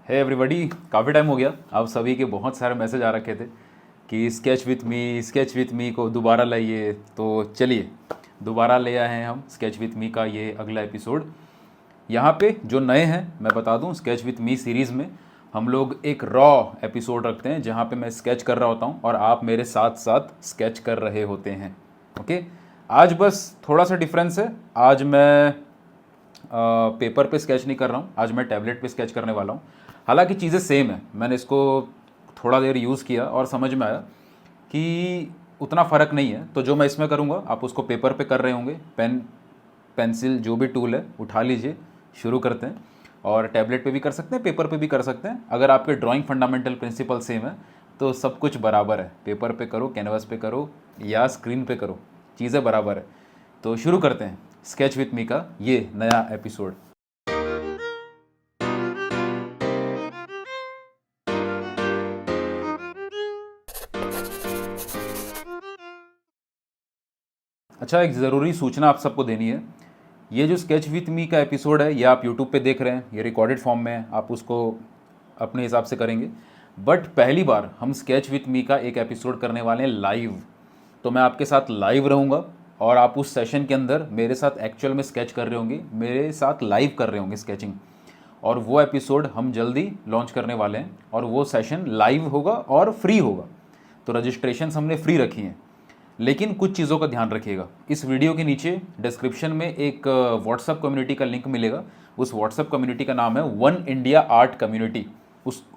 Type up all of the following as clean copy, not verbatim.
Hey everybody, काफ़ी time हो गया। आप सभी के बहुत सारे मैसेज आ रखे थे कि स्केच विथ मी को दोबारा लाइए। तो चलिए, दोबारा ले आए हैं हम स्केच विथ मी का ये अगला एपिसोड। यहाँ पे जो नए हैं मैं बता दूँ, स्केच विथ मी सीरीज़ में हम लोग एक रॉ एपिसोड रखते हैं जहाँ पे मैं स्केच कर रहा होता हूँ और आप मेरे साथ साथ स्केच कर रहे होते हैं। ओके, आज बस थोड़ा सा डिफरेंस है। आज मैं पेपर पे स्केच नहीं कर रहा हूँ, आज मैं टैबलेट पे स्केच करने वाला हूँ। हालांकि चीज़ें सेम है, मैंने इसको थोड़ा देर यूज़ किया और समझ में आया कि उतना फ़र्क नहीं है। तो जो मैं इसमें करूँगा आप उसको पेपर पे कर रहे होंगे। पेन पेंसिल जो भी टूल है उठा लीजिए, शुरू करते हैं। और टैबलेट पे भी कर सकते हैं, पेपर पे भी कर सकते हैं। अगर आपके ड्राइंग फंडामेंटल प्रिंसिपल सेम है तो सब कुछ बराबर है। पेपर पे करो, कैनवास पे करो या स्क्रीन पे करो, चीज़ें बराबर है। तो शुरू करते हैं स्केच विथ मी का ये नया एपिसोड। अच्छा, एक ज़रूरी सूचना आप सबको देनी है। ये जो स्केच विथ मी का एपिसोड है ये आप यूट्यूब पे देख रहे हैं, ये रिकॉर्डेड फॉर्म में है, आप उसको अपने हिसाब से करेंगे। बट पहली बार हम स्केच विथ मी का एक एपिसोड करने वाले हैं लाइव। तो मैं आपके साथ लाइव रहूँगा और आप उस सेशन के अंदर मेरे साथ एक्चुअल में स्केच कर रहे होंगे, मेरे साथ लाइव कर रहे होंगे स्केचिंग। और वो एपिसोड हम जल्दी लॉन्च करने वाले हैं और वो सेशन लाइव होगा और फ्री होगा। तो रजिस्ट्रेशन हमने फ्री रखी हैं, लेकिन कुछ चीज़ों का ध्यान रखिएगा। इस वीडियो के नीचे डिस्क्रिप्शन में एक व्हाट्सअप कम्युनिटी का लिंक मिलेगा। उस व्हाट्सअप कम्युनिटी का नाम है वन इंडिया आर्ट कम्युनिटी।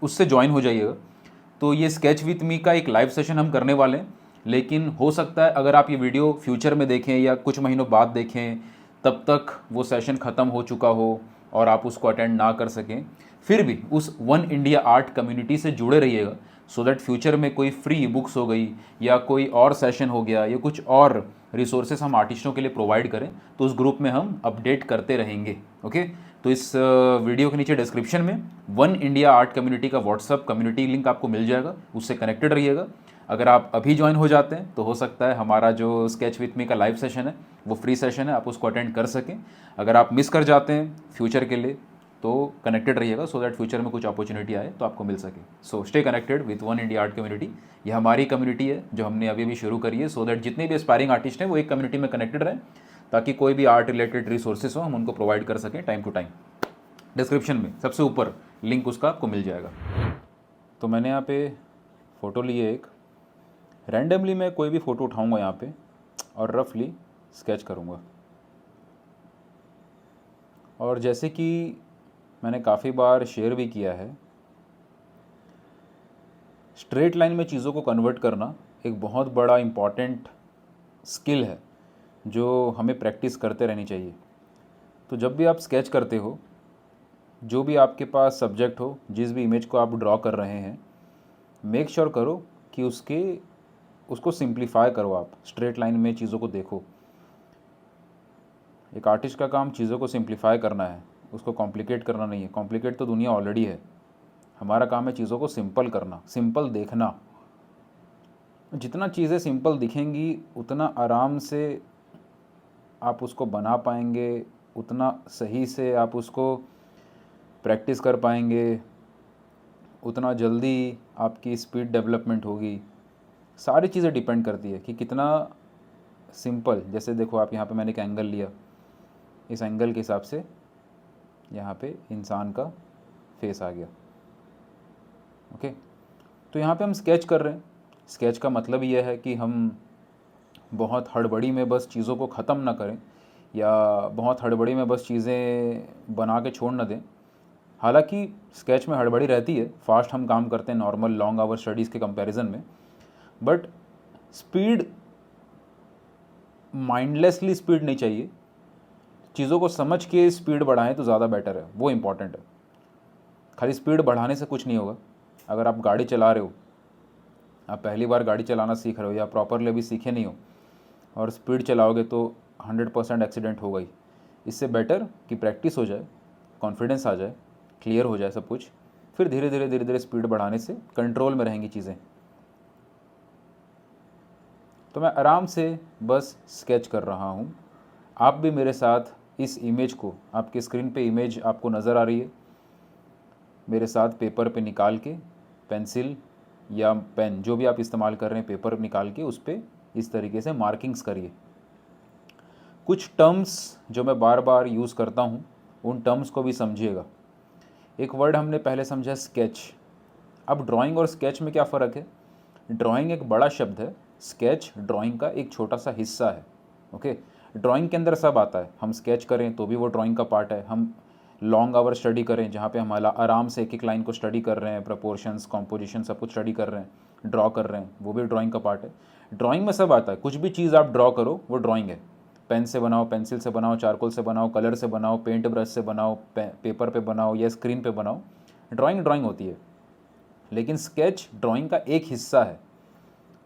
उससे ज्वाइन हो जाइएगा। तो ये स्केच विथ मी का एक लाइव सेशन हम करने वाले हैं, लेकिन हो सकता है अगर आप ये वीडियो फ्यूचर में देखें या कुछ महीनों बाद देखें तब तक वो सेशन ख़त्म हो चुका हो और आप उसको अटेंड ना कर सकें। फिर भी उस वन इंडिया आर्ट कम्युनिटी से जुड़े रहिएगा, सो दैट फ्यूचर में कोई फ्री बुक्स हो गई या कोई और सेशन हो गया या कुछ और रिसोर्सेज हम आर्टिस्टों के लिए प्रोवाइड करें तो उस ग्रुप में हम अपडेट करते रहेंगे। ओके, तो इस वीडियो के नीचे डिस्क्रिप्शन में वन इंडिया आर्ट कम्युनिटी का व्हाट्सअप कम्युनिटी लिंक आपको मिल जाएगा, उससे कनेक्टेड रहिएगा। अगर आप अभी ज्वाइन हो जाते हैं तो हो सकता है हमारा जो स्केच विथ मी का लाइव सेशन है वो फ्री सेशन है, आप उसको अटेंड कर सकें। अगर आप मिस कर जाते हैं फ्यूचर के लिए तो कनेक्टेड रहिएगा, सो दैट फ्यूचर में कुछ अपॉर्चुनिटी आए तो आपको मिल सके। So stay connected with one India art community. ये हमारी कम्युनिटी है जो हमने अभी अभी शुरू करी है, सो दैट जितने भी एस्पायरिंग आर्टिस्ट हैं वो एक कम्युनिटी में कनेक्टेड रहें, ताकि कोई भी आर्ट रिलेटेड रिसोर्सेज हो हम उनको प्रोवाइड कर सकें टाइम टू टाइम। डिस्क्रिप्शन में सबसे ऊपर लिंक उसका आपको मिल जाएगा। तो मैंने यहाँ पे फ़ोटो ली है एक, रैंडमली मैं कोई भी फ़ोटो उठाऊँगा यहाँ पे और रफली स्केच करूँगा। और जैसे कि मैंने काफ़ी बार शेयर भी किया है, स्ट्रेट लाइन में चीज़ों को कन्वर्ट करना एक बहुत बड़ा इम्पॉर्टेंट स्किल है जो हमें प्रैक्टिस करते रहनी चाहिए। तो जब भी आप स्केच करते हो, जो भी आपके पास सब्जेक्ट हो, जिस भी इमेज को आप ड्रॉ कर रहे हैं, मेक श्योर करो कि उसको सिंप्लीफाई करो। आप स्ट्रेट लाइन में चीज़ों को देखो। एक आर्टिस्ट का काम चीज़ों को सिंप्लीफाई करना है, उसको कॉम्प्लिकेट करना नहीं है। कॉम्प्लिकेट तो दुनिया ऑलरेडी है, हमारा काम है चीज़ों को सिंपल करना, सिंपल देखना। जितना चीज़ें सिंपल दिखेंगी उतना आराम से आप उसको बना पाएंगे, उतना सही से आप उसको प्रैक्टिस कर पाएंगे, उतना जल्दी आपकी स्पीड डेवलपमेंट होगी। सारी चीज़ें डिपेंड करती है कि कितना सिंपल। जैसे देखो आप यहाँ पे मैंने एक एंगल लिया, इस एंगल के हिसाब से यहाँ पे इंसान का फेस आ गया। ओके, तो यहाँ पे हम स्केच कर रहे हैं। स्केच का मतलब यह है कि हम बहुत हड़बड़ी में बस चीज़ों को ख़त्म ना करें या बहुत हड़बड़ी में बस चीज़ें बना के छोड़ ना दें। हालांकि स्केच में हड़बड़ी रहती है, फास्ट हम काम करते हैं नॉर्मल लॉन्ग आवर स्टडीज़ के कंपैरिजन में, बट स्पीड, माइंडलेसली स्पीड नहीं चाहिए। चीज़ों को समझ के स्पीड बढ़ाएं तो ज़्यादा बेटर है, वो इम्पॉर्टेंट है। खाली स्पीड बढ़ाने से कुछ नहीं होगा। अगर आप गाड़ी चला रहे हो, आप पहली बार गाड़ी चलाना सीख रहे हो या प्रॉपरली अभी सीखे नहीं हो और स्पीड चलाओगे तो 100% एक्सीडेंट होगा ही। इससे बेटर कि प्रैक्टिस हो जाए, कॉन्फिडेंस आ जाए, क्लियर हो जाए सब कुछ, फिर धीरे धीरे स्पीड बढ़ाने से कंट्रोल में रहेंगी चीज़ें। तो मैं आराम से बस स्केच कर रहा हूँ। आप भी मेरे साथ इस इमेज को, आपके स्क्रीन पे इमेज आपको नज़र आ रही है, मेरे साथ पेपर पे निकाल के, पेंसिल या पेन जो भी आप इस्तेमाल कर रहे हैं, पेपर निकाल के उस पर इस तरीके से मार्किंग्स करिए। कुछ टर्म्स जो मैं बार बार यूज़ करता हूँ उन टर्म्स को भी समझिएगा। एक वर्ड हमने पहले समझा स्केच। अब ड्राइंग और स्केच में क्या फ़र्क है? ड्राइंग एक बड़ा शब्द है, स्केच ड्राइंग का एक छोटा सा हिस्सा है। ओके, ड्राइंग के अंदर सब आता है। हम स्केच करें तो भी वो ड्राइंग का पार्ट है। हम लॉन्ग आवर स्टडी करें जहाँ पे हमारा आराम से एक एक लाइन को स्टडी कर रहे हैं, प्रपोर्शंस, कॉम्पोजिशन सब कुछ स्टडी कर रहे हैं, ड्रॉ कर रहे हैं, वो भी ड्राइंग का पार्ट है। ड्राइंग में सब आता है। कुछ भी चीज़ आप ड्रॉ करो वो ड्राइंग है। पेन से बनाओ, पेंसिल से बनाओ, चारकोल से बनाओ, कलर से बनाओ, पेंट ब्रश से बनाओ, पेपर पे बनाओ या स्क्रीन पे बनाओ, ड्राइंग ड्राइंग होती है। लेकिन स्केच ड्राइंग का एक हिस्सा है।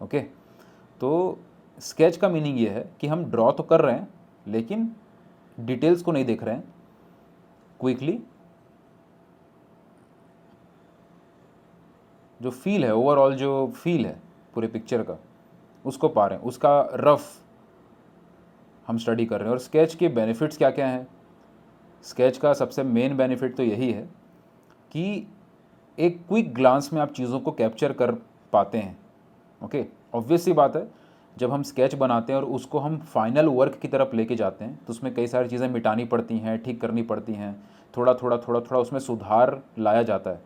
ओके, तो स्केच का मीनिंग ये है कि हम ड्रॉ तो कर रहे हैं लेकिन डिटेल्स को नहीं देख रहे हैं, क्विकली जो फील है, ओवरऑल जो फील है पूरे पिक्चर का, उसको पा रहे हैं, उसका रफ हम स्टडी कर रहे हैं। और स्केच के बेनिफिट्स क्या क्या हैं? स्केच का सबसे मेन बेनिफिट तो यही है कि एक क्विक ग्लांस में आप चीज़ों को कैप्चर कर पाते हैं। ओके, ऑब्वियस सी बात है, जब हम स्केच बनाते हैं और उसको हम फाइनल वर्क की तरफ लेके जाते हैं तो उसमें कई सारी चीज़ें मिटानी पड़ती हैं, ठीक करनी पड़ती हैं, थोड़ा थोड़ा उसमें सुधार लाया जाता है।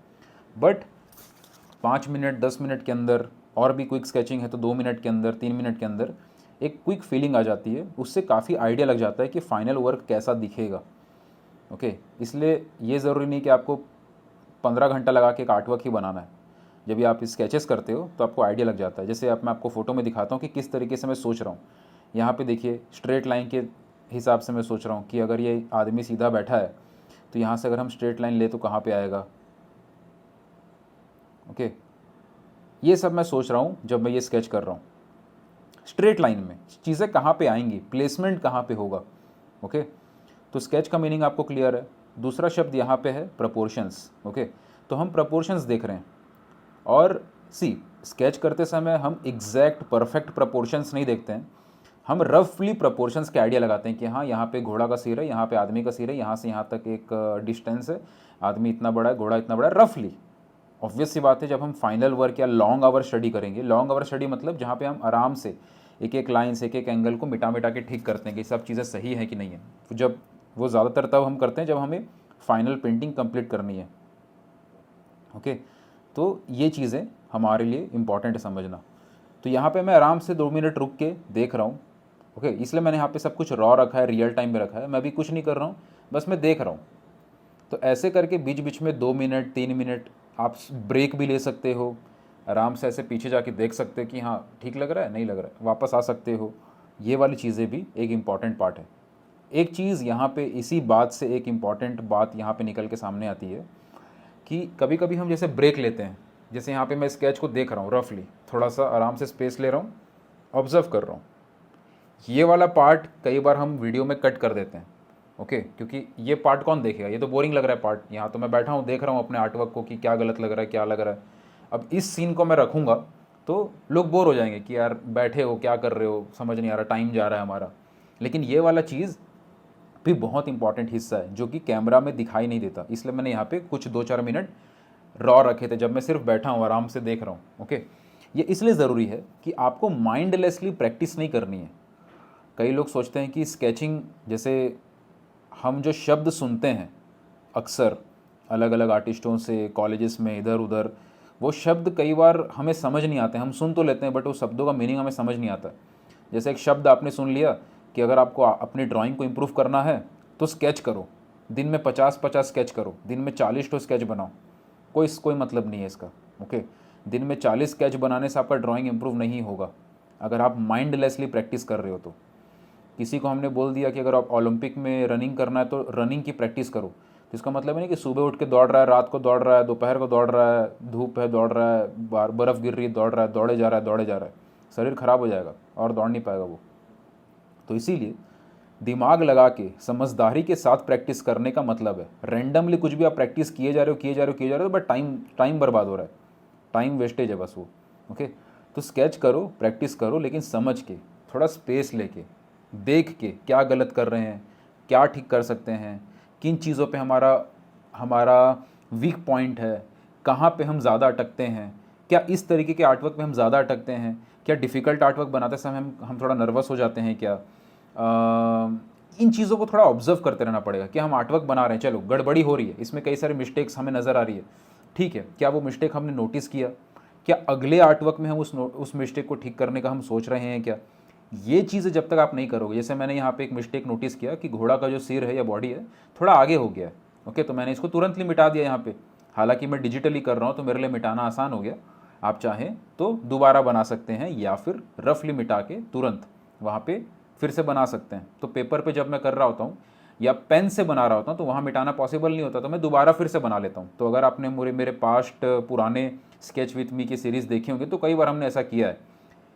बट 5 मिनट 10 मिनट के अंदर, और भी क्विक स्केचिंग है तो 2 मिनट के अंदर, 3 मिनट के अंदर एक क्विक फीलिंग आ जाती है। उससे काफ़ी आइडिया लग जाता है कि फाइनल वर्क कैसा दिखेगा। ओके, इसलिए ये ज़रूरी नहीं कि आपको 15 घंटा लगा के एक आर्टवर्क ही बनाना है। जब भी आप स्केचेस करते हो तो आपको आइडिया लग जाता है। जैसे मैं आपको फ़ोटो में दिखाता हूँ कि किस तरीके से मैं सोच रहा हूँ। यहाँ पे देखिए, स्ट्रेट लाइन के हिसाब से मैं सोच रहा हूँ कि अगर ये आदमी सीधा बैठा है तो यहाँ से अगर हम स्ट्रेट लाइन ले तो कहाँ पे आएगा। ओके, ये सब मैं सोच रहा हूँ जब मैं ये स्केच कर रहा हूँ। स्ट्रेट लाइन में चीज़ें कहाँ पे आएंगी, प्लेसमेंट कहाँ पे होगा। ओके, तो स्केच का मीनिंग आपको क्लियर है। दूसरा शब्द यहाँ पे है प्रपोर्शंस। ओके, तो हम प्रपोर्शंस देख रहे हैं और स्केच करते समय हम एग्जैक्ट परफेक्ट प्रपोर्शंस नहीं देखते हैं, हम रफली प्रपोर्शंस के आइडिया लगाते हैं कि हाँ, यहाँ पे घोड़ा का सिर है, यहाँ पे आदमी का सिर है, यहाँ से यहाँ तक एक डिस्टेंस है, आदमी इतना बड़ा है, घोड़ा इतना बड़ा है, रफली। ऑब्वियस सी बात है, जब हम फाइनल वर्क या लॉन्ग आवर स्टडी करेंगे, लॉन्ग आवर स्टडी मतलब जहाँ पे हम आराम से एक एक लाइन से, एक एक एंगल को मिटा मिटा के ठीक करते हैं कि सब चीज़ें सही हैं कि नहीं है। तो जब वो ज़्यादातर तब हम करते हैं जब हमें फाइनल पेंटिंग कंप्लीट करनी है। ओके, तो ये चीज़ें हमारे लिए इम्पॉर्टेंट है समझना। तो यहाँ पे मैं आराम से 2 मिनट रुक के देख रहा हूँ। ओके, इसलिए मैंने यहाँ पे सब कुछ रॉ रखा है, रियल टाइम में रखा है, मैं भी कुछ नहीं कर रहा हूँ, बस मैं देख रहा हूँ। तो ऐसे करके बीच बीच में 2 मिनट 3 मिनट आप ब्रेक भी ले सकते हो, आराम से ऐसे पीछे जाके देख सकते हो कि हाँ ठीक लग रहा है, नहीं लग रहा है, वापस आ सकते हो। ये वाली चीज़ें भी एक इम्पॉर्टेंट पार्ट है। एक चीज़ यहाँ पे इसी बात से एक इम्पॉर्टेंट बात यहाँ पे निकल के सामने आती है कि कभी कभी हम जैसे ब्रेक लेते हैं, जैसे यहाँ पे मैं स्केच को देख रहा हूँ रफली, थोड़ा सा आराम से स्पेस ले रहा हूँ, ऑब्जर्व कर रहा हूँ, ये वाला पार्ट कई बार हम वीडियो में कट कर देते हैं। ओके, क्योंकि ये पार्ट कौन देखेगा, ये तो बोरिंग लग रहा है पार्ट, यहाँ तो मैं बैठा हूँ देख रहा हूँ अपने आर्टवर्क को कि क्या गलत लग रहा है, क्या लग रहा है। अब इस सीन को मैं रखूँगा तो लोग बोर हो जाएंगे कि यार बैठे हो क्या कर रहे हो, समझ नहीं आ रहा, टाइम जा रहा है हमारा। लेकिन ये वाला चीज़ भी बहुत इंपॉर्टेंट हिस्सा है जो कि कैमरा में दिखाई नहीं देता, इसलिए मैंने यहाँ पे कुछ 2-4 मिनट रॉ रखे थे जब मैं सिर्फ बैठा हूँ आराम से देख रहा हूँ। ओके, ये इसलिए ज़रूरी है कि आपको माइंडलेसली प्रैक्टिस नहीं करनी है। कई लोग सोचते हैं कि स्केचिंग, जैसे हम जो शब्द सुनते हैं अक्सर अलग अलग आर्टिस्टों से, कॉलेजेस में, इधर उधर, वो शब्द कई बार हमें समझ नहीं आते, हम सुन तो लेते हैं बट वो शब्दों का मीनिंग हमें समझ नहीं आता। जैसे एक शब्द आपने सुन लिया कि अगर आपको अपनी ड्राइंग को इम्प्रूव करना है तो स्केच करो, दिन में 50-50 स्केच करो, दिन में 40 तो स्केच बनाओ, कोई मतलब नहीं है इसका। ओके, दिन में 40 स्केच बनाने से आपका ड्राइंग इम्प्रूव नहीं होगा अगर आप माइंडलेसली प्रैक्टिस कर रहे हो तो। किसी को हमने बोल दिया कि अगर आप ओलंपिक में रनिंग करना है तो रनिंग की प्रैक्टिस करो, तो इसका मतलब नहीं कि सुबह उठ के दौड़ रहा है, रात को दौड़ रहा है, दोपहर को दौड़ रहा है, धूप है दौड़ रहा है, बर्फ़ गिर रही है दौड़ रहा है, दौड़े जा रहा है दौड़े जा रहा है, शरीर ख़राब हो जाएगा और दौड़ नहीं पाएगा वो। तो इसीलिए दिमाग लगा के समझदारी के साथ प्रैक्टिस करने का मतलब है, रैंडमली कुछ भी आप प्रैक्टिस किए जा रहे हो बट टाइम बर्बाद हो रहा है, टाइम वेस्टेज है बस वो। ओके, तो स्केच करो, प्रैक्टिस करो, लेकिन समझ के, थोड़ा स्पेस लेके, देख के क्या गलत कर रहे हैं, क्या ठीक कर सकते हैं, किन चीज़ों पे हमारा वीक पॉइंट है, कहाँ पे हम ज़्यादा अटकते हैं, क्या इस तरीके के आर्टवर्क में हम ज़्यादा अटकते हैं, क्या डिफ़िकल्ट आर्टवर्क बनाते समय हम थोड़ा नर्वस हो जाते हैं क्या, इन चीज़ों को थोड़ा ऑब्जर्व करते रहना पड़ेगा कि हम आर्टवर्क बना रहे हैं, चलो गड़बड़ी हो रही है, इसमें कई सारे मिस्टेक्स हमें नज़र आ रही है, ठीक है, क्या वो मिस्टेक हमने नोटिस किया, क्या अगले आर्टवर्क में हम उस मिस्टेक को ठीक करने का हम सोच रहे हैं क्या। ये चीज़ें जब तक आप नहीं करोगे, जैसे मैंने यहाँ पे एक मिस्टेक नोटिस किया कि घोड़ा का जो सिर है या बॉडी है थोड़ा आगे हो गया है, ओके, तो मैंने इसको तुरंत मिटा दिया यहाँ पे। हालांकि मैं डिजिटली कर रहा हूँ तो मेरे लिए मिटाना आसान हो गया। आप चाहें तो दोबारा बना सकते हैं या फिर रफली मिटा के तुरंत वहाँ पे फिर से बना सकते हैं। तो पेपर पे जब मैं कर रहा होता हूँ या पेन से बना रहा होता हूँ तो वहाँ मिटाना पॉसिबल नहीं होता, तो मैं दोबारा फिर से बना लेता हूँ। तो अगर आपने मेरे पास्ट पुराने स्केच विथ मी की सीरीज़ देखी होंगी तो कई बार हमने ऐसा किया है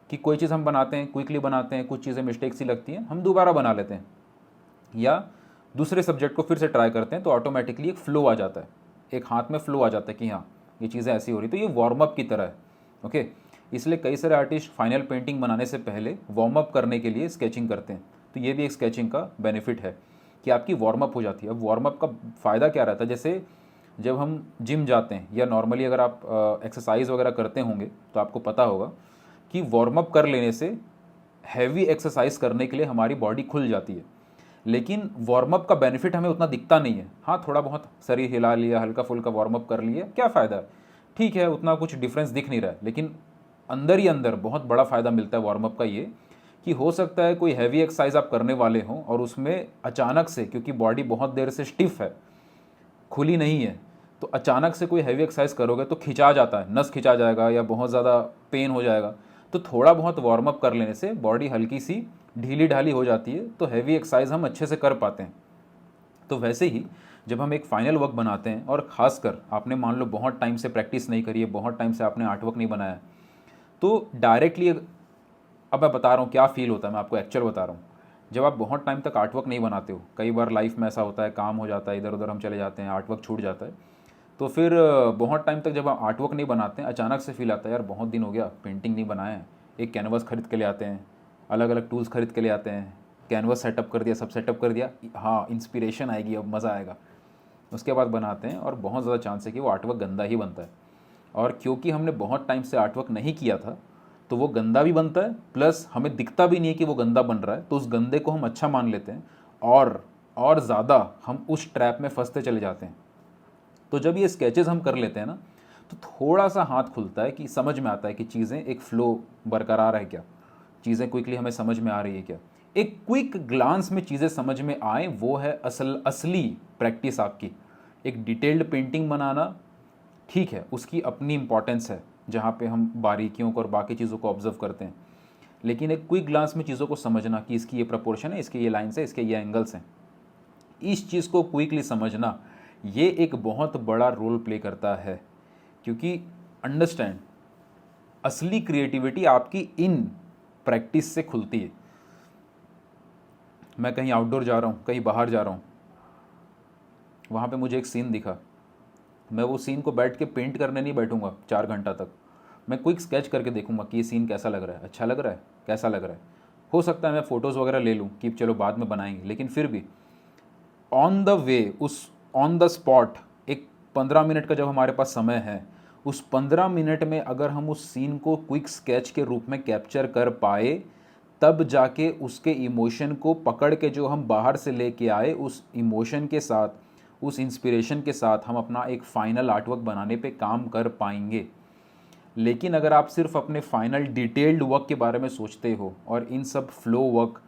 कि कोई चीज़ हम बनाते हैं, क्विकली बनाते हैं, कुछ चीज़ें मिस्टेक सी लगती हैं, हम दोबारा बना लेते हैं या दूसरे सब्जेक्ट को फिर से ट्राई करते हैं, तो ऑटोमेटिकली एक फ़्लो आ जाता है, एक हाथ में फ़्लो आ जाता है कि हाँ ये चीज़ें ऐसी हो रही। तो ये वार्म अप की तरह है, ओके। इसलिए कई सारे आर्टिस्ट फाइनल पेंटिंग बनाने से पहले वार्म अप करने के लिए स्केचिंग करते हैं। तो ये भी एक स्केचिंग का बेनिफिट है कि आपकी वार्म अप हो जाती है। अब वार्म अप का फ़ायदा क्या रहता है, जैसे जब हम जिम जाते हैं या नॉर्मली अगर आप एक्सरसाइज वगैरह करते होंगे तो आपको पता होगा कि वार्म अप कर लेने से हैवी एक्सरसाइज करने के लिए हमारी बॉडी खुल जाती है। लेकिन वार्म अप का बेनिफिट हमें उतना दिखता नहीं है। हाँ, थोड़ा बहुत शरीर हिला लिया, हल्का फुल्का वार्म अप कर लिया, क्या फ़ायदा है, ठीक है, उतना कुछ डिफरेंस दिख नहीं रहा है। लेकिन अंदर ही अंदर बहुत बड़ा फ़ायदा मिलता है वार्म अप का, ये कि हो सकता है कोई हैवी एक्सरसाइज आप करने वाले हों और उसमें अचानक से, क्योंकि बॉडी बहुत देर से स्टिफ है, खुली नहीं है, तो अचानक से कोई हैवी एक्सरसाइज करोगे तो खिंचा जाता है, नस खिंचा जाएगा या बहुत ज़्यादा पेन हो जाएगा। तो थोड़ा बहुत वार्म अप कर लेने से बॉडी हल्की सी ढीली ढाली हो जाती है, तो हैवी एक्सरसाइज हम अच्छे से कर पाते हैं। तो वैसे ही जब हम एक फाइनल वर्क बनाते हैं और ख़ासकर आपने मान लो बहुत टाइम से प्रैक्टिस नहीं करी है, बहुत टाइम से आपने आर्टवर्क नहीं बनाया, तो डायरेक्टली अब मैं बता रहा हूँ क्या फ़ील होता है, मैं आपको एक्चुअल बता रहा हूँ। जब आप बहुत टाइम तक आर्टवर्क नहीं बनाते हो, कई बार लाइफ में ऐसा होता है, काम हो जाता है, इधर उधर हम चले जाते हैं, आर्टवर्क छूट जाता है, तो फिर बहुत टाइम तक जब आप आर्टवर्क नहीं बनाते हैं, अचानक से फील आता है यार बहुत दिन हो गया पेंटिंग नहीं बनाया है। एक कैनवास खरीद के ले आते हैं, अलग अलग टूल्स खरीद के ले आते हैं, कैनवास सेटअप कर दिया, सब सेटअप कर दिया, हाँ इंस्पिरेशन आएगी, अब मज़ा आएगा, उसके बाद बनाते हैं और बहुत ज़्यादा चांस है कि वो आर्टवर्क गंदा ही बनता है। और क्योंकि हमने बहुत टाइम से आर्टवर्क नहीं किया था तो वो गंदा भी बनता है, प्लस हमें दिखता भी नहीं है कि वो गंदा बन रहा है, तो उस गंदे को हम अच्छा मान लेते हैं और ज़्यादा हम उस ट्रैप में फंसते चले जाते हैं। तो जब ये स्केचेस हम कर लेते हैं ना, तो थोड़ा सा हाथ खुलता है कि समझ में आता है कि चीज़ें एक फ़्लो बरकरार है क्या, चीज़ें क्विकली हमें समझ में आ रही है क्या। एक क्विक ग्लांस में चीज़ें समझ में आए, वो है असली प्रैक्टिस आपकी। एक डिटेल्ड पेंटिंग बनाना, ठीक है, उसकी अपनी इंपॉर्टेंस है, जहाँ पे हम बारीकियों को और बाकी चीज़ों को ऑब्जर्व करते हैं, लेकिन एक क्विक ग्लांस में चीज़ों को समझना कि इसकी ये प्रपोर्शन है, इसके ये लाइन्स है, इसके ये एंगल्स हैं, इस चीज़ को क्विकली समझना, ये एक बहुत बड़ा रोल प्ले करता है। क्योंकि अंडरस्टैंड, असली क्रिएटिविटी आपकी इन प्रैक्टिस से खुलती है। मैं कहीं आउटडोर जा रहा हूँ, कहीं बाहर जा रहा हूँ, वहाँ पे मुझे एक सीन दिखा, मैं वो सीन को बैठ के पेंट करने नहीं बैठूंगा 4 घंटा तक, मैं क्विक स्केच करके देखूंगा कि ये सीन कैसा लग रहा है, अच्छा लग रहा है, कैसा लग रहा है। हो सकता है मैं फ़ोटोज़ वगैरह ले लूँ कि चलो बाद में बनाएंगे, लेकिन फिर भी ऑन द वे, उस ऑन द स्पॉट, एक 15 मिनट का जब हमारे पास समय है, उस 15 मिनट में अगर हम उस सीन को क्विक स्केच के रूप में कैप्चर कर पाए, तब जाके उसके इमोशन को पकड़ के जो हम बाहर से लेके आए, उस इमोशन के साथ, उस इंस्पिरेशन के साथ हम अपना एक फ़ाइनल आर्टवर्क बनाने पे काम कर पाएंगे। लेकिन अगर आप सिर्फ अपने फाइनल डिटेल्ड वर्क के बारे में सोचते हो और इन सब फ्लो वर्क,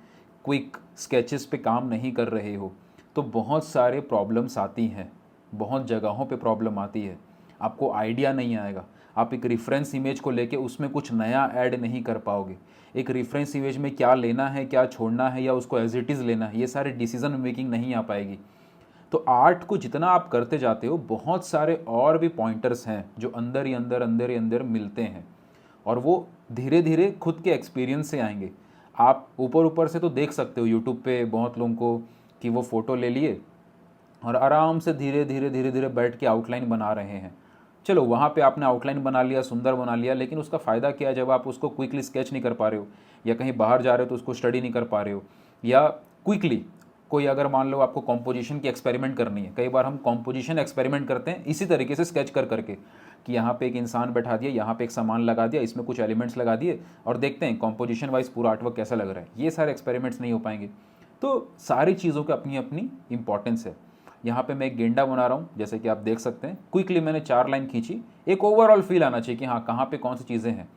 क्विक स्केचेस पे काम नहीं कर रहे हो, तो बहुत सारे प्रॉब्लम्स आती हैं, बहुत जगहों पे प्रॉब्लम आती है, आपको आइडिया नहीं आएगा, आप एक रेफरेंस इमेज को लेके उसमें कुछ नया ऐड नहीं कर पाओगे। एक रेफरेंस इमेज में क्या लेना है, क्या छोड़ना है, या उसको एज इट इज़ लेना है, ये सारे डिसीजन मेकिंग नहीं आ पाएगी। तो आर्ट को जितना आप करते जाते हो, बहुत सारे और भी पॉइंटर्स हैं जो अंदर ही अंदर मिलते हैं, और वो धीरे धीरे खुद के एक्सपीरियंस से आएंगे। आप ऊपर ऊपर से तो देख सकते हो यूट्यूब पे बहुत लोगों को कि वो फ़ोटो ले लिए और आराम से धीरे धीरे बैठ के आउटलाइन बना रहे हैं। चलो, वहाँ पे आपने आउटलाइन बना लिया, सुंदर बना लिया, लेकिन उसका फ़ायदा क्या है जब आप उसको क्विकली स्केच नहीं कर पा रहे हो, या कहीं बाहर जा रहे हो तो उसको स्टडी नहीं कर पा रहे हो, या क्विकली कोई अगर मान लो आपको कॉम्पोजिशन की एक्सपेरिमेंट करनी है, कई बार हम कॉम्पोजिशन एक्सपेरिमेंट करते हैं इसी तरीके से स्केच कर करके कि यहाँ पे एक इंसान बैठा दिया, यहाँ पे एक सामान लगा दिया, इसमें कुछ एलिमेंट्स लगा दिए और देखते हैं कॉम्पोजिशन वाइज पूरा आर्टवर्क कैसा लग रहा है। ये सारे एक्सपेरिमेंट्स नहीं हो पाएंगे। तो सारी चीज़ों की अपनी अपनी इंपॉर्टेंस है। यहाँ पे मैं एक गेंडा बना रहा हूँ, जैसे कि आप देख सकते हैं। क्विकली मैंने 4 लाइन खींची, एक ओवरऑल फील आना चाहिए कि हाँ कहाँ पे कौन सी चीज़ें हैं,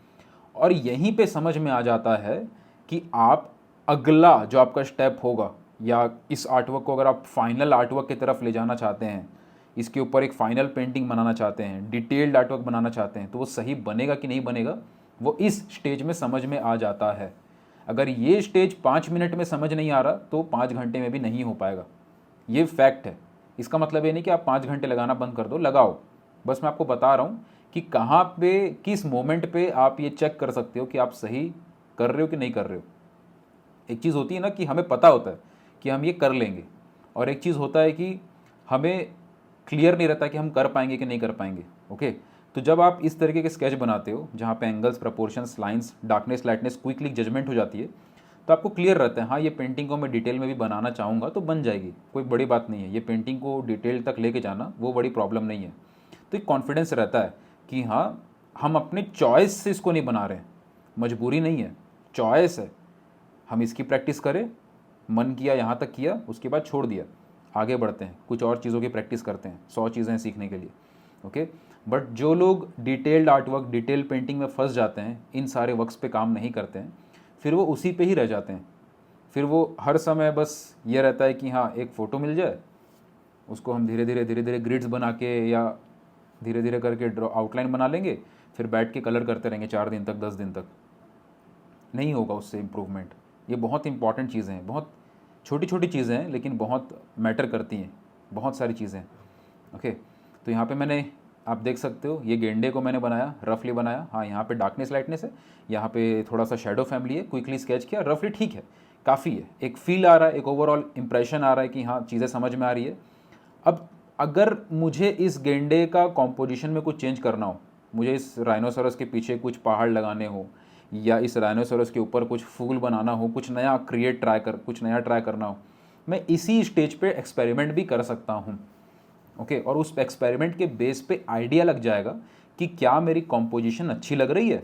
और यहीं पे समझ में आ जाता है कि आप अगला जो आपका स्टेप होगा या इस आर्टवर्क को अगर आप फाइनल आर्टवर्क की तरफ ले जाना चाहते हैं, इसके ऊपर एक फाइनल पेंटिंग बनाना चाहते हैं, डिटेल्ड आर्टवर्क बनाना चाहते हैं, तो वो सही बनेगा कि नहीं बनेगा वो इस स्टेज में समझ में आ जाता है। अगर ये स्टेज 5 मिनट में समझ नहीं आ रहा तो 5 घंटे में भी नहीं हो पाएगा। ये फैक्ट है। इसका मतलब ये नहीं कि आप 5 घंटे लगाना बंद कर दो, लगाओ। बस मैं आपको बता रहा हूँ कि कहाँ पे किस मोमेंट पे आप ये चेक कर सकते हो कि आप सही कर रहे हो कि नहीं कर रहे हो। एक चीज़ होती है ना कि हमें पता होता है कि हम ये कर लेंगे, और एक चीज़ होता है कि हमें क्लियर नहीं रहता कि हम कर पाएंगे कि नहीं कर पाएंगे। ओके, तो जब आप इस तरीके के स्केच बनाते हो जहाँ पे angles, proportions, lines, darkness, lightness quickly judgement हो जाती है, तो आपको क्लियर रहता है हाँ ये पेंटिंग को मैं डिटेल में भी बनाना चाहूँगा तो बन जाएगी, कोई बड़ी बात नहीं है। ये पेंटिंग को डिटेल तक लेके जाना वो बड़ी प्रॉब्लम नहीं है। तो एक कॉन्फिडेंस रहता है कि हाँ हम अपने चॉइस से इसको नहीं बना रहे हैं, मजबूरी नहीं है, चॉइस है। हम इसकी प्रैक्टिस करें, मन किया यहाँ तक किया, उसके बाद छोड़ दिया, आगे बढ़ते हैं, कुछ और चीज़ों की प्रैक्टिस करते हैं। 100 चीज़ें हैं सीखने के लिए। ओके, बट जो लोग detailed art work, detail painting में फंस जाते हैं, इन सारे वर्क्स पे काम नहीं करते हैं, फिर वो उसी पे ही रह जाते हैं। फिर वो हर समय बस ये रहता है कि हाँ एक फ़ोटो मिल जाए, उसको हम धीरे धीरे ग्रिड्स बना के या धीरे धीरे करके ड्रॉ आउटलाइन बना लेंगे, फिर बैठ के कलर करते रहेंगे 4 दिन तक, 10 दिन तक। नहीं होगा उससे इम्प्रूवमेंट। ये बहुत इंपॉर्टेंट चीज़ें हैं, बहुत छोटी छोटी चीज़ें हैं लेकिन बहुत मैटर करती हैं, बहुत सारी चीज़ें। ओके, तो यहाँ पे मैंने, आप देख सकते हो ये गेंडे को मैंने बनाया, रफली बनाया। हाँ यहाँ पे डार्कनेस लाइटनेस है, यहाँ पे थोड़ा सा शेडो फैमिली है, क्विकली स्केच किया, रफली ठीक है, काफ़ी है। एक फील आ रहा है, एक ओवरऑल इंप्रेशन आ रहा है कि हाँ चीज़ें समझ में आ रही है। अब अगर मुझे इस गेंडे का कॉम्पोजिशन में कुछ चेंज करना हो, मुझे इस राइनोसोरस के पीछे कुछ पहाड़ लगाने हो या इस राइनोसोरस के ऊपर कुछ फूल बनाना हो, कुछ नया कुछ नया ट्राई करना हो, मैं इसी स्टेज पे एक्सपेरिमेंट भी कर सकता हूँ। ओके, और उस एक्सपेरिमेंट के बेस पे आइडिया लग जाएगा कि क्या मेरी कॉम्पोजिशन अच्छी लग रही है,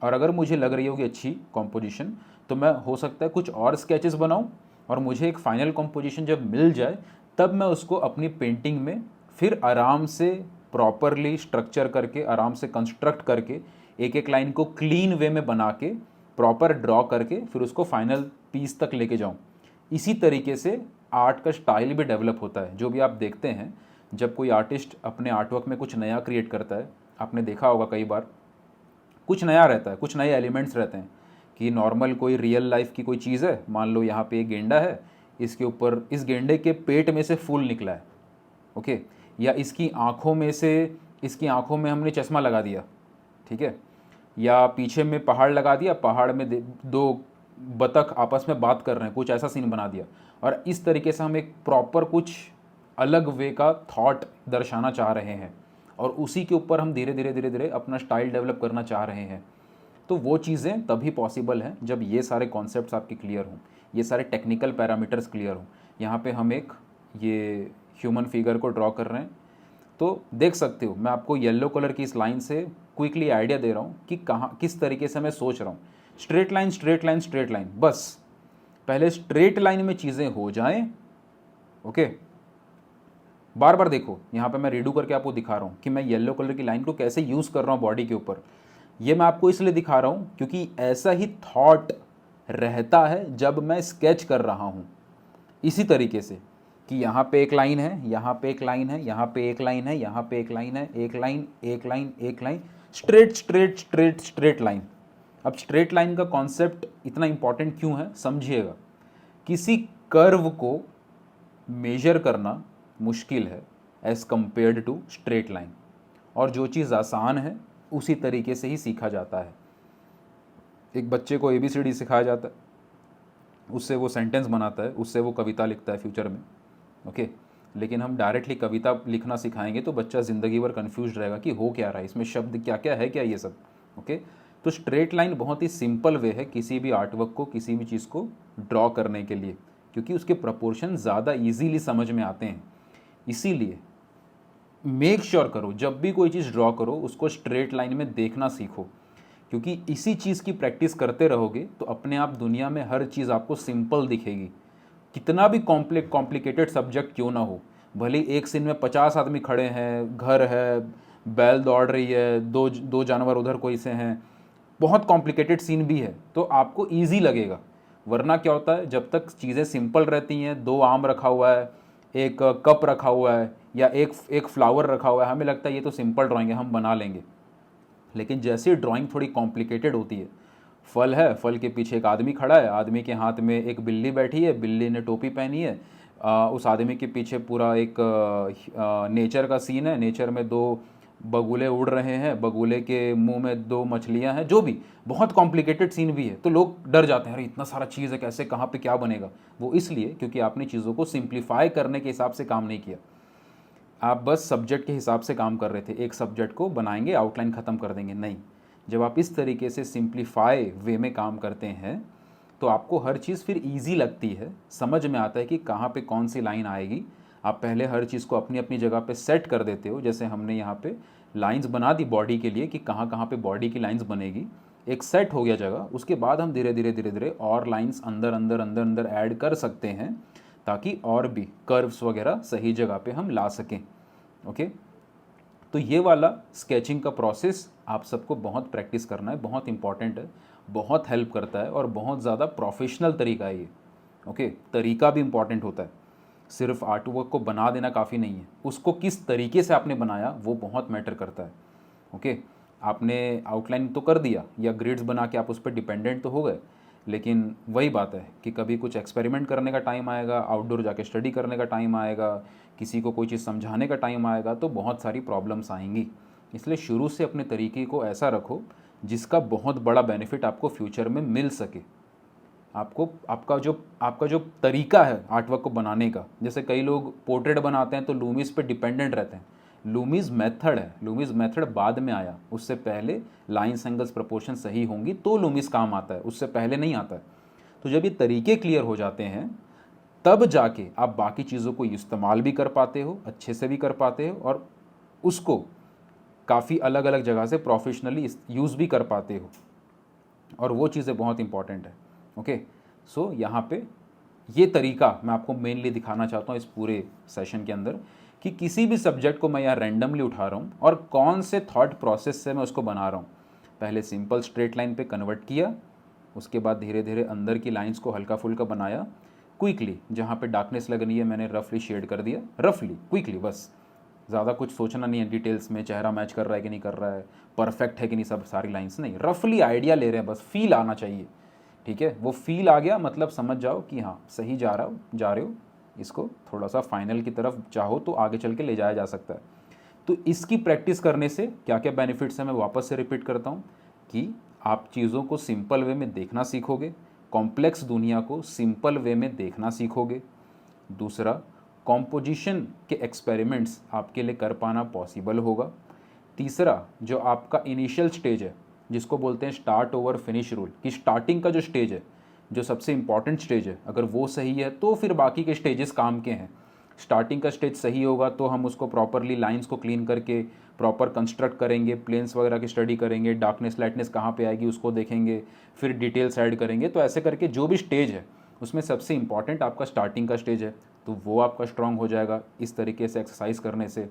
और अगर मुझे लग रही होगी अच्छी कॉम्पोजिशन तो मैं हो सकता है कुछ और स्केचेस बनाऊँ, और मुझे एक फाइनल कॉम्पोजिशन जब मिल जाए तब मैं उसको अपनी पेंटिंग में फिर आराम से प्रॉपरली स्ट्रक्चर करके, आराम से कंस्ट्रक्ट करके, एक एक लाइन को क्लीन वे में बना के, प्रॉपर ड्रॉ करके फिर उसको फाइनल पीस तक लेके जाऊँ। इसी तरीके से आर्ट का स्टाइल भी डेवलप होता है। जो भी आप देखते हैं, जब कोई आर्टिस्ट अपने आर्टवर्क में कुछ नया क्रिएट करता है, आपने देखा होगा कई बार कुछ नया रहता है, कुछ नए एलिमेंट्स रहते हैं कि नॉर्मल कोई रियल लाइफ की कोई चीज़ है, मान लो यहाँ पे एक गेंडा है, इसके ऊपर इस गेंडे के पेट में से फूल निकला है। ओके, या इसकी आँखों में से, इसकी आँखों में हमने चश्मा लगा दिया, ठीक है, या पीछे में पहाड़ लगा दिया, पहाड़ में 2 बतख आपस में बात कर रहे हैं, कुछ ऐसा सीन बना दिया। और इस तरीके से हम एक प्रॉपर कुछ अलग वे का थॉट दर्शाना चाह रहे हैं, और उसी के ऊपर हम धीरे धीरे अपना स्टाइल डेवलप करना चाह रहे हैं। तो वो चीज़ें तभी पॉसिबल हैं जब ये सारे कॉन्सेप्ट्स आपके क्लियर हों, ये सारे टेक्निकल पैरामीटर्स क्लियर हों। यहाँ पे हम एक ये ह्यूमन फिगर को ड्रॉ कर रहे हैं, तो देख सकते हो मैं आपको येलो कलर की इस लाइन से क्विकली आइडिया दे रहा हूँ कि कहाँ किस तरीके से मैं सोच रहा हूँ। Straight line straight line straight line, बस पहले स्ट्रेट लाइन में चीज़ें हो जाएं। ओके, बार बार देखो, यहाँ पे मैं रीडू करके आपको दिखा रहा हूँ कि मैं येलो कलर की लाइन को कैसे यूज़ कर रहा हूँ बॉडी के ऊपर। ये मैं आपको इसलिए दिखा रहा हूँ क्योंकि ऐसा ही थॉट रहता है जब मैं स्केच कर रहा हूँ। इसी तरीके से कि यहाँ पे एक लाइन है, यहाँ पे एक लाइन है, यहाँ पे एक लाइन है, यहाँ पे एक लाइन है, एक लाइन एक लाइन एक line, straight straight straight straight line. अब स्ट्रेट लाइन का कॉन्सेप्ट इतना इंपॉर्टेंट क्यों है समझिएगा। किसी कर्व को मेजर करना मुश्किल है as compared to straight line, और जो चीज़ आसान है उसी तरीके से ही सीखा जाता है। एक बच्चे को ABCD सिखाया जाता है, उससे वो सेंटेंस बनाता है, उससे वो कविता लिखता है फ्यूचर में। ओके, लेकिन हम डायरेक्टली कविता लिखना सिखाएंगे तो बच्चा ज़िंदगी भर कन्फ्यूज रहेगा कि हो क्या रहा है, इसमें शब्द क्या क्या है, क्या ये सब। ओके, तो स्ट्रेट लाइन बहुत ही सिंपल वे है किसी भी आर्टवर्क को, किसी भी चीज़ को ड्रॉ करने के लिए, क्योंकि उसके प्रपोर्शन ज़्यादा इजीली समझ में आते हैं। इसीलिए मेक श्योर करो जब भी कोई चीज़ ड्रॉ करो उसको स्ट्रेट लाइन में देखना सीखो, क्योंकि इसी चीज़ की प्रैक्टिस करते रहोगे तो अपने आप दुनिया में हर चीज़ आपको सिंपल दिखेगी। कितना भी कॉम्प्लिकेटेड सब्जेक्ट क्यों ना हो, भले एक सीन में 50 आदमी खड़े हैं, घर है, बैल दौड़ रही है, दो दो जानवर उधर कोई से हैं, बहुत कॉम्प्लिकेटेड सीन भी है तो आपको ईजी लगेगा। वरना क्या होता है, जब तक चीज़ें सिंपल रहती हैं, 2 आम रखा हुआ है, एक कप रखा हुआ है या एक फ्लावर रखा हुआ है, हमें लगता है ये तो सिंपल ड्राइंग है, हम बना लेंगे। लेकिन जैसे ही ड्राइंग थोड़ी कॉम्प्लिकेटेड होती है, फल है, फल के पीछे एक आदमी खड़ा है, आदमी के हाथ में एक बिल्ली बैठी है, बिल्ली ने टोपी पहनी है, उस आदमी के पीछे पूरा एक नेचर का सीन है, नेचर में 2 बगुले उड़ रहे हैं, बगुले के मुंह में 2 मछलियां हैं, जो भी बहुत कॉम्प्लिकेटेड सीन भी है तो लोग डर जाते हैं, अरे इतना सारा चीज़ है, कैसे कहाँ पे क्या बनेगा। वो इसलिए क्योंकि आपने चीज़ों को सिंप्लीफाई करने के हिसाब से काम नहीं किया, आप बस सब्जेक्ट के हिसाब से काम कर रहे थे। एक सब्जेक्ट को बनाएंगे, आउटलाइन ख़त्म कर देंगे, नहीं। जब आप इस तरीके से सिंप्लीफाई वे में काम करते हैं तो आपको हर चीज़ फिर ईजी लगती है, समझ में आता है कि कहाँ पे कौन सी लाइन आएगी। आप पहले हर चीज़ को अपनी अपनी जगह पे सेट कर देते हो, जैसे हमने यहाँ पे लाइंस बना दी बॉडी के लिए कि कहाँ कहाँ पे बॉडी की लाइंस बनेगी, एक सेट हो गया जगह। उसके बाद हम धीरे धीरे धीरे धीरे और लाइंस अंदर अंदर अंदर अंदर ऐड कर सकते हैं ताकि और भी कर्व्स वगैरह सही जगह पे हम ला सकें। ओके, तो ये वाला स्केचिंग का प्रोसेस आप सबको बहुत प्रैक्टिस करना है, बहुत इंपॉर्टेंट है, बहुत हेल्प करता है और बहुत ज़्यादा प्रोफेशनल तरीका है ये। ओके, तरीका भी इंपॉर्टेंट होता है, सिर्फ आर्ट वर्क को बना देना काफ़ी नहीं है, उसको किस तरीके से आपने बनाया वो बहुत मैटर करता है। ओके, आपने आउटलाइन तो कर दिया या ग्रिड्स बना के आप उस पर डिपेंडेंट तो हो गए, लेकिन वही बात है कि कभी कुछ एक्सपेरिमेंट करने का टाइम आएगा, आउटडोर जाके स्टडी करने का टाइम आएगा, किसी को कोई चीज़ समझाने का टाइम आएगा, तो बहुत सारी प्रॉब्लम्स आएंगी। इसलिए शुरू से अपने तरीके को ऐसा रखो जिसका बहुत बड़ा बेनिफिट आपको फ्यूचर में मिल सके। आपको आपका जो तरीका है आर्टवर्क को बनाने का, जैसे कई लोग पोर्ट्रेट बनाते हैं तो लूमिस पे डिपेंडेंट रहते हैं। लूमिस मेथड है, लूमिस मेथड बाद में आया, उससे पहले लाइन्स एंगल्स प्रपोर्शन सही होंगी तो लूमिस काम आता है, उससे पहले नहीं आता है। तो जब ये तरीके क्लियर हो जाते हैं तब जाके आप बाकी चीज़ों को इस्तेमाल भी कर पाते हो, अच्छे से भी कर पाते हो और उसको काफ़ी अलग अलग जगह से प्रोफेशनली यूज़ भी कर पाते हो, और वो चीज़ें बहुत इंपॉर्टेंट है। ओके, सो यहाँ पे ये तरीका मैं आपको मेनली दिखाना चाहता हूँ इस पूरे सेशन के अंदर कि किसी भी सब्जेक्ट को मैं यहाँ रैंडमली उठा रहा हूँ और कौन से थॉट प्रोसेस से मैं उसको बना रहा हूँ। पहले सिंपल स्ट्रेट लाइन पे कन्वर्ट किया, उसके बाद धीरे धीरे अंदर की लाइंस को हल्का फुल्का बनाया, क्विकली जहाँ पे डार्कनेस लगनी है मैंने रफली शेड कर दिया, रफली क्विकली, बस ज़्यादा कुछ सोचना नहीं है डिटेल्स में, चेहरा मैच कर रहा है कि नहीं कर रहा है, परफेक्ट है कि नहीं सब सारी लाइंस, नहीं, रफली आइडिया ले रहे हैं, बस फील आना चाहिए। ठीक है, वो फील आ गया मतलब समझ जाओ कि हाँ सही जा रहे हो, इसको थोड़ा सा फाइनल की तरफ चाहो तो आगे चल के ले जाया जा सकता है। तो इसकी प्रैक्टिस करने से क्या क्या बेनिफिट्स हैं मैं वापस से रिपीट करता हूँ कि आप चीज़ों को सिंपल वे में देखना सीखोगे, कॉम्प्लेक्स दुनिया को सिंपल वे में देखना सीखोगे। दूसरा, कॉम्पोजिशन के एक्सपेरिमेंट्स आपके लिए कर पाना पॉसिबल होगा। तीसरा, जो आपका इनिशियल स्टेज है जिसको बोलते हैं स्टार्ट ओवर फिनिश रूल, कि स्टार्टिंग का जो स्टेज है जो सबसे इंपॉर्टेंट स्टेज है, अगर वो सही है तो फिर बाकी के स्टेजेस काम के हैं। स्टार्टिंग का स्टेज सही होगा तो हम उसको प्रॉपरली लाइंस को क्लीन करके प्रॉपर कंस्ट्रक्ट करेंगे, प्लेन्स वगैरह की स्टडी करेंगे, डार्कनेस लाइटनेस कहाँ पे आएगी उसको देखेंगे, फिर डिटेल्स ऐड करेंगे। तो ऐसे करके जो भी स्टेज है उसमें सबसे इंपॉर्टेंट आपका स्टार्टिंग का स्टेज है, तो वो आपका स्ट्रांग हो जाएगा। इस तरीके से एक्सरसाइज करने से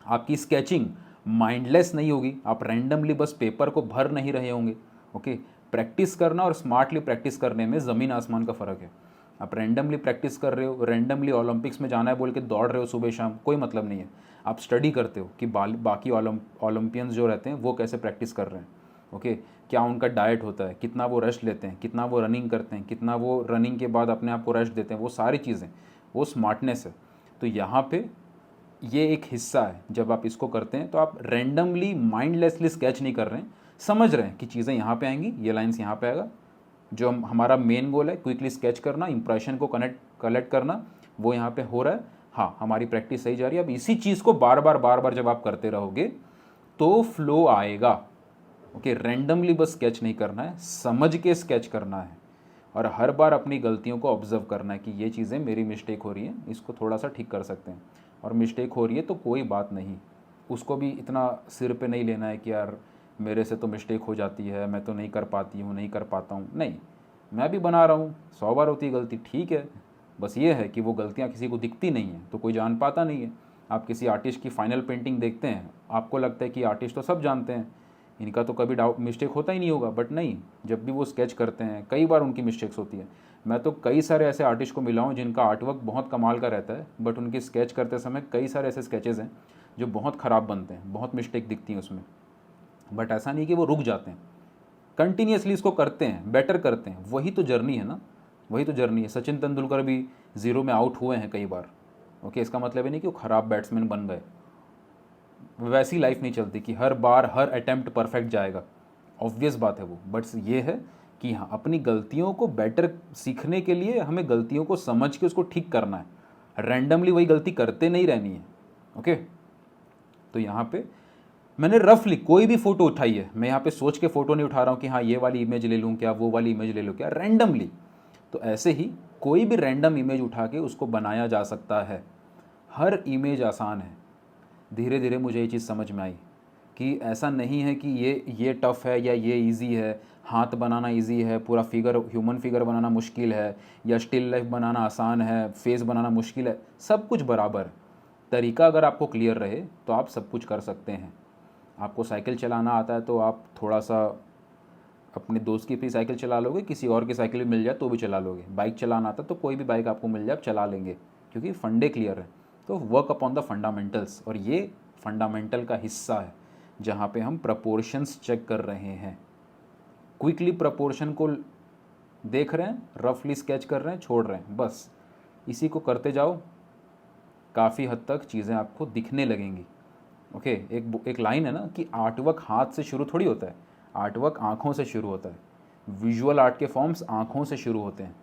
आपकी स्केचिंग माइंडलेस नहीं होगी, आप रैंडमली बस पेपर को भर नहीं रहे होंगे। ओके, प्रैक्टिस करना और स्मार्टली प्रैक्टिस करने में ज़मीन आसमान का फ़र्क है। आप रैंडमली प्रैक्टिस कर रहे हो, रैंडमली ओलंपिक्स में जाना है बोल के दौड़ रहे हो सुबह शाम, कोई मतलब नहीं है। आप स्टडी करते हो कि बाकी ओलंपियंस जो रहते हैं वो कैसे प्रैक्टिस कर रहे हैं। ओके, क्या उनका डाइट होता है, कितना वो रेस्ट लेते हैं, कितना वो रनिंग करते हैं, कितना वो रनिंग के बाद अपने आप को रेस्ट देते हैं, वो सारी चीज़ें, वो स्मार्टनेस है। तो यहाँ पे ये एक हिस्सा है, जब आप इसको करते हैं तो आप रैंडमली माइंडलेसली स्केच नहीं कर रहे हैं, समझ रहे हैं कि चीज़ें यहाँ पे आएंगी, ये लाइंस यहाँ पे आएगा। जो हमारा मेन गोल है क्विकली स्केच करना, इंप्रेशन को कलेक्ट करना, वो यहाँ पे हो रहा है। हाँ, हमारी प्रैक्टिस सही जा रही है। अब इसी चीज़ को बार बार जब आप करते रहोगे तो फ्लो आएगा। ओके, रैंडमली बस स्केच नहीं करना है, समझ के स्केच करना है। और हर बार अपनी गलतियों को ऑब्जर्व करना है कि ये चीज़ें मेरी मिस्टेक हो रही है, इसको थोड़ा सा ठीक कर सकते हैं। और मिस्टेक हो रही है तो कोई बात नहीं, उसको भी इतना सिर पे नहीं लेना है कि यार मेरे से तो मिस्टेक हो जाती है, मैं तो नहीं कर पाती हूँ, नहीं कर पाता हूँ। नहीं, मैं भी बना रहा हूँ, 100 बार होती है गलती, ठीक है। बस ये है कि वो गलतियाँ किसी को दिखती नहीं हैं तो कोई जान पाता नहीं है। आप किसी आर्टिस्ट की फाइनल पेंटिंग देखते हैं, आपको लगता है कि आर्टिस्ट तो सब जानते हैं, इनका तो कभी डाउट मिस्टेक होता ही नहीं होगा। बट नहीं, जब भी वो स्केच करते हैं कई बार उनकी मिस्टेक्स होती है। मैं तो कई सारे ऐसे आर्टिस्ट को मिला हूँ जिनका आर्टवर्क बहुत कमाल का रहता है, बट उनकी स्केच करते समय कई सारे ऐसे स्केचेज़ हैं जो बहुत ख़राब बनते हैं, बहुत मिस्टेक दिखती हैं उसमें। बट ऐसा नहीं कि वो रुक जाते हैं, कंटिन्यूसली इसको करते हैं, बेटर करते हैं। वही तो जर्नी है ना, वही तो जर्नी है। सचिन तेंदुलकर भी 0 में आउट हुए हैं कई बार। ओके, इसका मतलब है नहीं कि वो ख़राब बैट्समैन बन गए। वैसी लाइफ नहीं चलती कि हर बार हर अटेम्प्ट परफेक्ट जाएगा, ऑब्वियस बात है वो। बट ये है कि हाँ, अपनी गलतियों को बेटर सीखने के लिए हमें गलतियों को समझ के उसको ठीक करना है, रैंडमली वही गलती करते नहीं रहनी है। ओके, तो यहाँ पे मैंने रफली कोई भी फ़ोटो उठाई है, मैं यहाँ पे सोच के फ़ोटो नहीं उठा रहा हूँ कि हाँ ये वाली इमेज ले लूँ क्या, वो वाली इमेज ले लूँ क्या, रैंडमली। तो ऐसे ही कोई भी रैंडम इमेज उठा के उसको बनाया जा सकता है। हर इमेज आसान है। धीरे धीरे मुझे ये चीज़ समझ में आई कि ऐसा नहीं है कि ये टफ़ है या ये इजी है। हाथ बनाना इजी है, पूरा फिगर, ह्यूमन फिगर बनाना मुश्किल है, या स्टिल लाइफ बनाना आसान है, फेस बनाना मुश्किल है। सब कुछ बराबर है। तरीका अगर आपको क्लियर रहे तो आप सब कुछ कर सकते हैं। आपको साइकिल चलाना आता है तो आप थोड़ा सा अपने दोस्त की भी साइकिल चला लोगे, किसी और की साइकिल भी मिल जाए तो भी चला लोगे। बाइक चलाना आता है तो कोई भी बाइक आपको मिल जाए आप चला लेंगे, क्योंकि फंडे क्लियर है। तो वर्क अपॉन द फंडामेंटल्स, और ये फंडामेंटल का हिस्सा है जहाँ पे हम प्रपोर्शंस चेक कर रहे हैं। क्विकली प्रपोर्शन को देख रहे हैं, रफली स्केच कर रहे हैं, छोड़ रहे हैं, बस इसी को करते जाओ। काफ़ी हद तक चीज़ें आपको दिखने लगेंगी। ओके, एक लाइन है ना कि आर्टवर्क हाथ से शुरू थोड़ी होता है, आर्टवर्क आँखों से शुरू होता है। विजुअल आर्ट के फॉर्म्स आँखों से शुरू होते हैं।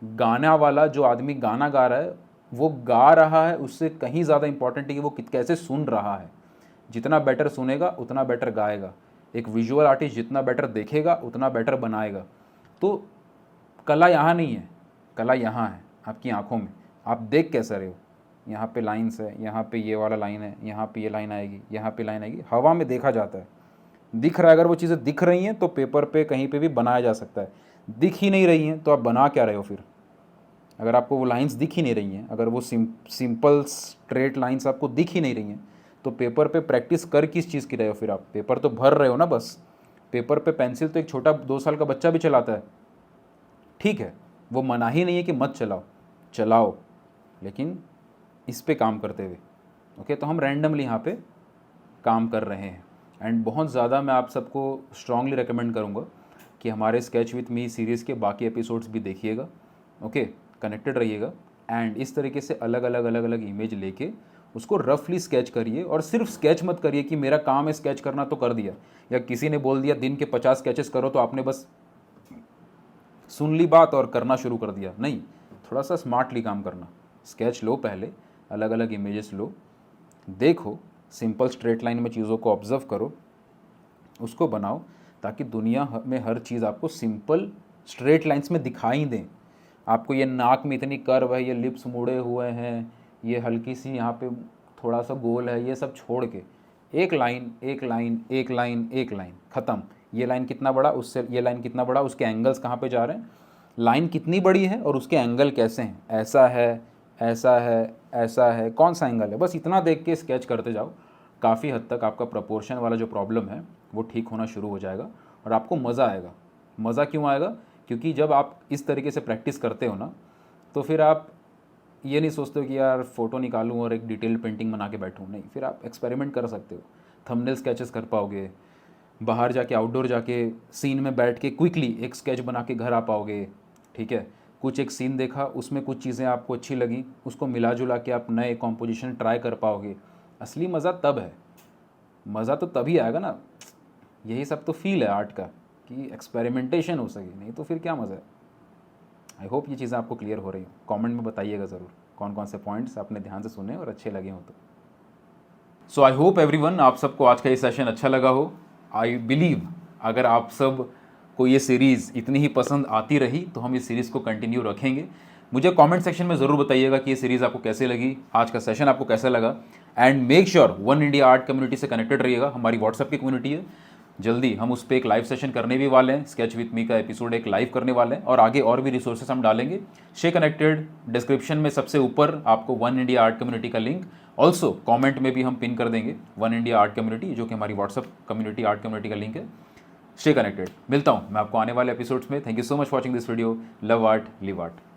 गाना वाला जो आदमी गाना गा रहा है, वो गा रहा है, उससे कहीं ज़्यादा इंपॉर्टेंट है कि वो कैसे सुन रहा है। जितना बेटर सुनेगा उतना बेटर गाएगा। एक विजुअल आर्टिस्ट जितना बेटर देखेगा उतना बेटर बनाएगा। तो कला यहाँ नहीं है, कला यहाँ है आपकी आँखों में। आप देख कैसे रहे हो। यहाँ पे लाइन्स है, यहाँ पे ये वाला लाइन है, यहाँ पे ये लाइन आएगी, यहाँ पे लाइन आएगी। हवा में देखा जाता है, दिख रहा है। अगर वो चीज़ें दिख रही हैं तो पेपर पे कहीं पे भी बनाया जा सकता है। दिख ही नहीं रही हैं तो आप बना क्या रहे हो फिर? अगर आपको वो लाइंस दिख ही नहीं रही हैं, अगर वो सिंपल स्ट्रेट लाइंस आपको दिख ही नहीं रही हैं, तो पेपर पे प्रैक्टिस कर किस चीज़ की रहे हो फिर? आप पेपर तो भर रहे हो ना बस। पेपर पे पेंसिल तो एक छोटा 2 साल का बच्चा भी चलाता है, ठीक है, वो मना ही नहीं है कि मत चलाओ, चलाओ, लेकिन इस पे काम करते हुए। ओके, तो हम रैंडमली यहाँ पे काम कर रहे हैं। एंड बहुत ज़्यादा मैं आप सबको स्ट्रांगली रेकमेंड करूँगा कि हमारे स्केच विथ मी सीरीज़ के बाकी एपिसोड्स भी देखिएगा। ओके, कनेक्टेड रहिएगा। एंड इस तरीके से अलग अलग इमेज लेके उसको रफली स्केच करिए। और सिर्फ स्केच मत करिए कि मेरा काम है स्केच करना तो कर दिया, या किसी ने बोल दिया दिन के 50 स्केचेस करो तो आपने बस सुन ली बात और करना शुरू कर दिया। नहीं, थोड़ा सा स्मार्टली काम करना। स्केच लो, पहले अलग अलग इमेजेस लो, देखो, सिंपल स्ट्रेट लाइन में चीज़ों को ऑब्जर्व करो, उसको बनाओ, ताकि दुनिया में हर चीज़ आपको सिंपल स्ट्रेट लाइंस में दिखाई दें। आपको ये नाक में इतनी कर्व है, ये लिप्स मुड़े हुए हैं, ये हल्की सी यहाँ पे थोड़ा सा गोल है, ये सब छोड़ के एक लाइन एक लाइन एक लाइन एक लाइन, ख़त्म। ये लाइन कितना बड़ा, उससे ये लाइन कितना बड़ा, उसके एंगल्स कहाँ पे जा रहे हैं, लाइन कितनी बड़ी है और उसके एंगल कैसे हैं, ऐसा है, ऐसा है, ऐसा है, कौन सा एंगल है, बस इतना देख के स्केच करते जाओ। काफ़ी हद तक आपका प्रपोर्शन वाला जो प्रॉब्लम है वो ठीक होना शुरू हो जाएगा और आपको मज़ा आएगा। मज़ा क्यों आएगा? क्योंकि जब आप इस तरीके से प्रैक्टिस करते हो ना, तो फिर आप ये नहीं सोचते हो कि यार फ़ोटो निकालूं और एक डिटेल पेंटिंग बना के बैठूं। नहीं, फिर आप एक्सपेरिमेंट कर सकते हो, थंबनेल स्केचेस कर पाओगे, बाहर जाके आउटडोर जाके सीन में बैठ के क्विकली एक स्केच बना के घर आ पाओगे। ठीक है, कुछ एक सीन देखा, उसमें कुछ चीज़ें आपको अच्छी लगी, उसको मिला जुला के आप नए कॉम्पोजिशन ट्राई कर पाओगे। असली मज़ा तब है, मज़ा तो तभी आएगा ना। यही सब तो फील है आर्ट का, कि एक्सपेरिमेंटेशन हो सके, नहीं तो फिर क्या मज़ा है। आई होप ये चीज़ें आपको क्लियर हो रही हो। कमेंट में बताइएगा ज़रूर कौन कौन से पॉइंट्स आपने ध्यान से सुने और अच्छे लगे हो तो। सो आई होप एवरीवन, आप सबको आज का ये सेशन अच्छा लगा हो। आई बिलीव अगर आप सब को ये सीरीज़ इतनी ही पसंद आती रही तो हम इस सीरीज़ को कंटिन्यू रखेंगे। मुझे कमेंट सेक्शन में ज़रूर बताइएगा कि ये सीरीज़ आपको कैसे लगी, आज का सेशन आपको कैसा लगा। And make sure one India art community से कनेक्टेड रहिएगा। हमारी व्हाट्सएप की कम्युनिटी है, जल्दी हम उस पर एक लाइव सेशन करने भी वाले हैं। स्केच विथ मी का एपिसोड एक लाइव करने वाले हैं और आगे और भी रिसोर्सेस हम डालेंगे। Stay connected. डिस्क्रिप्शन में सबसे ऊपर आपको वन इंडिया आर्ट कम्युनिटी का लिंक, ऑल्सो कमेंट में भी हम पिन कर देंगे वन इंडिया आर्ट कम्युनिटी, जो कि हमारी व्हाट्सएप कम्युनिटी आर्ट कम्युनिटी का लिंक है। Stay connected. मिलता हूँ मैं आपको आने वाले एपिसोड्स में। Thank you so much watching this video. Love art, live art.